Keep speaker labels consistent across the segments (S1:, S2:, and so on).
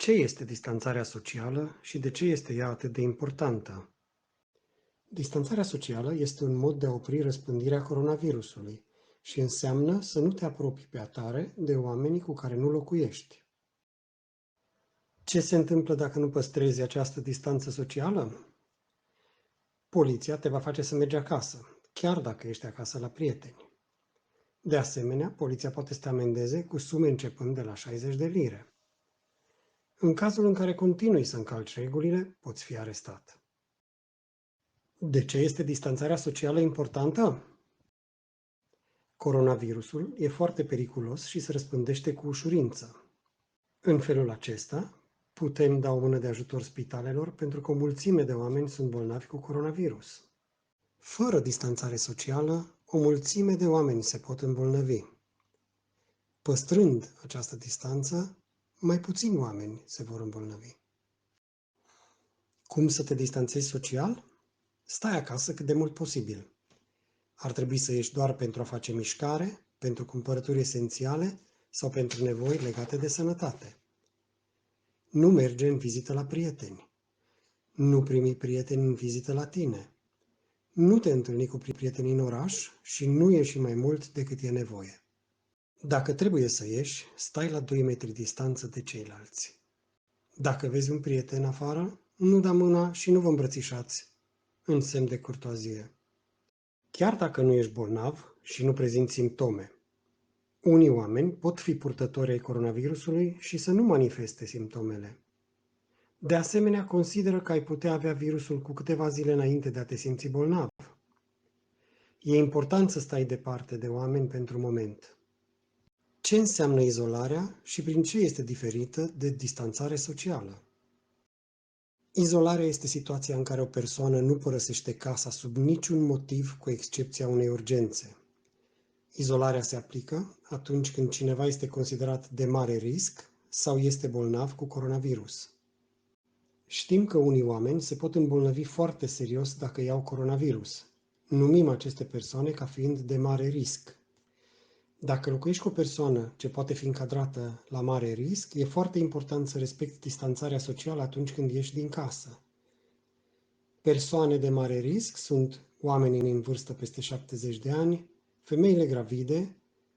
S1: Ce este distanțarea socială și de ce este ea atât de importantă? Distanțarea socială este un mod de a opri răspândirea coronavirusului și înseamnă să nu te apropii pe atare de oamenii cu care nu locuiești. Ce se întâmplă dacă nu păstrezi această distanță socială? Poliția te va face să mergi acasă, chiar dacă ești acasă la prieteni. De asemenea, poliția poate să te amendeze cu sume începând de la 60 de lire. În cazul în care continui să încalci regulile, poți fi arestat. De ce este distanțarea socială importantă? Coronavirusul e foarte periculos și se răspândește cu ușurință. În felul acesta, putem da o mână de ajutor spitalelor pentru că o mulțime de oameni sunt bolnavi cu coronavirus. Fără distanțare socială, o mulțime de oameni se pot îmbolnăvi. Păstrând această distanță, mai puțini oameni se vor îmbolnăvi. Cum să te distanțezi social? Stai acasă cât de mult posibil. Ar trebui să ieși doar pentru a face mișcare, pentru cumpărături esențiale sau pentru nevoi legate de sănătate. Nu merge în vizită la prieteni. Nu primi prieteni în vizită la tine. Nu te întâlni cu prieteni în oraș și nu ieși mai mult decât e nevoie. Dacă trebuie să ieși, stai la 2 metri distanță de ceilalți. Dacă vezi un prieten afară, nu da mâna și nu vă îmbrățișați, în semn de curtoazie. Chiar dacă nu ești bolnav și nu prezinți simptome, unii oameni pot fi purtători ai coronavirusului și să nu manifeste simptomele. De asemenea, consideră că ai putea avea virusul cu câteva zile înainte de a te simți bolnav. E important să stai departe de oameni pentru moment. Ce înseamnă izolarea și prin ce este diferită de distanțare socială? Izolarea este situația în care o persoană nu părăsește casa sub niciun motiv, cu excepția unei urgențe. Izolarea se aplică atunci când cineva este considerat de mare risc sau este bolnav cu coronavirus. Știm că unii oameni se pot îmbolnăvi foarte serios dacă iau coronavirus. Numim aceste persoane ca fiind de mare risc. Dacă locuiești cu o persoană ce poate fi încadrată la mare risc, e foarte important să respecti distanțarea socială atunci când ieși din casă. Persoane de mare risc sunt oamenii în vârstă peste 70 de ani, femeile gravide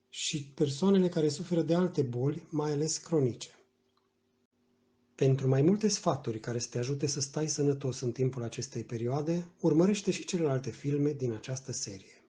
S1: și persoanele care suferă de alte boli, mai ales cronice. Pentru mai multe sfaturi care să te ajute să stai sănătos în timpul acestei perioade, urmărește și celelalte filme din această serie.